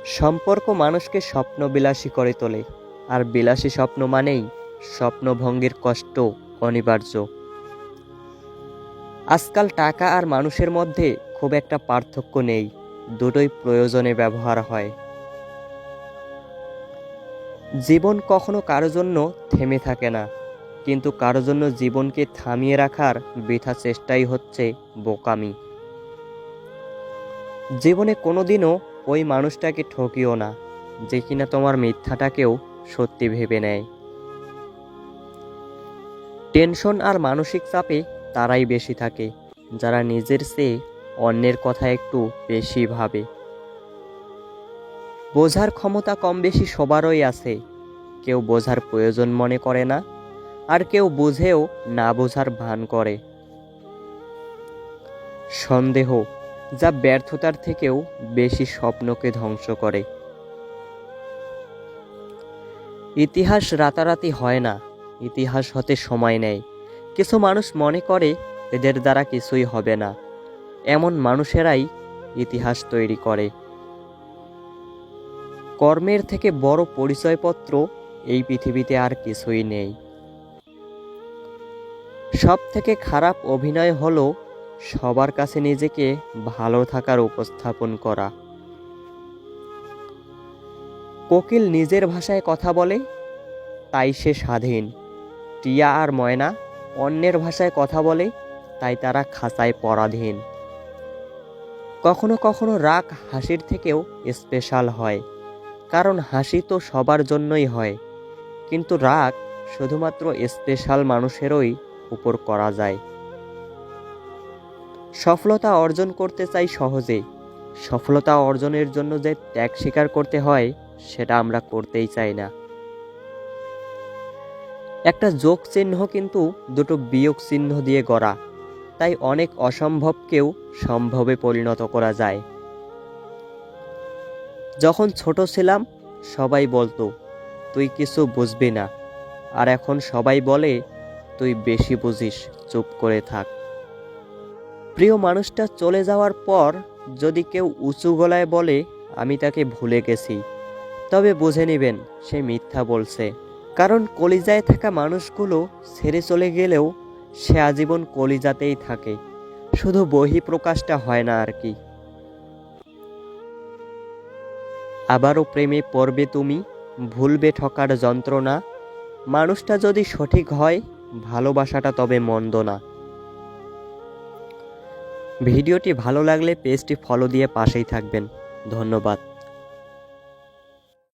সম্পর্ক মানুষকে স্বপ্নবিলাসী করে তোলে, আর বিলাসী স্বপ্ন মানেই স্বপ্নভঙ্গের কষ্ট অনিবার্য। আজকাল টাকা আর মানুষের মধ্যে খুব একটা পার্থক্য নেই, দুটোই প্রয়োজনে ব্যবহার হয়। জীবন কখনো কারো জন্য থেমে থাকে না, কিন্তু কারো জন্য জীবনকে থামিয়ে রাখার বৃথা চেষ্টাই হচ্ছে বোকামি। জীবনে কোনোদিনও ওই মানুষটাকে ঠকিও না যে কিনা তোমার মিথ্যাটাকেও সত্যি ভেবে নেয়। টেনশন আর মানসিক চাপে তারাই বেশি থাকে যারা নিজের চেয়ে অন্যের কথা একটু বেশি ভাবে। বোঝার ক্ষমতা কম বেশি সবারই আছে, কেউ বোঝার প্রয়োজন মনে করে না, আর কেউ বুঝেও না বোঝার ভান করে। সন্দেহ, যা ব্যর্থতার থেকেও বেশি স্বপ্নকে ধ্বংস করে। ইতিহাস রাতারাতি হয় না, ইতিহাস হতে সময় নেয়। কিছু মানুষ মনে করে এদের দ্বারা কিছুই হবে না, এমন মানুষেরাই ইতিহাস তৈরি করে। কর্মের থেকে বড় পরিচয়পত্র এই পৃথিবীতে আর কিছুই নেই। সব থেকে খারাপ অভিনয় হলো সবার কাছে নিজেকে ভালো থাকার উপস্থাপন করা। কোকিল নিজের ভাষায় কথা বলে, তাই সে স্বাধীন। টিয়া আর ময়না অন্যের ভাষায় কথা বলে, তাই তারা খাঁচায় পরাধীন। কখনো কখনো রাগ হাসির থেকেও স্পেশাল হয়, কারণ হাসি তো সবার জন্যই হয়, কিন্তু রাগ শুধুমাত্র স্পেশাল মানুষেরই উপর করা যায়। সফলতা অর্জন করতে চাই সহজে, সফলতা অর্জনের জন্য যে ত্যাগ স্বীকার করতে হয় সেটা আমরা করতেই চাই না। একটা যোগ চিহ্ন কিন্তু দুটো বিয়োগ চিহ্ন দিয়ে গড়া, তাই অনেক অসম্ভবকেও সম্ভবে পরিণত করা যায়। যখন ছোট ছিলাম সবাই বলতো তুই কিছু বুঝবি না, আর এখন সবাই বলে তুই বেশি বুঝিস, চুপ করে থাক। প্রিয় মানুষটা চলে যাওয়ার পর যদি কেউ উঁচু গলায় বলে আমি তাকে ভুলে গেছি, তবে বুঝে নেবেন সে মিথ্যা বলছে। কারণ কলিজায় থাকা মানুষগুলো ছেড়ে চলে গেলেও সে আজীবন কলিজাতেই থাকে, শুধু বহিঃপ্রকাশটা হয় না আর কি। আবারও প্রেমে পড়বে তুমি, ভুলবে ঠকার যন্ত্রণা। মানুষটা যদি সঠিক হয় ভালোবাসাটা তবে মন্দ না। ভিডিওটি ভালো লাগলে পেজটি ফলো দিয়ে পাশেই থাকবেন। ধন্যবাদ।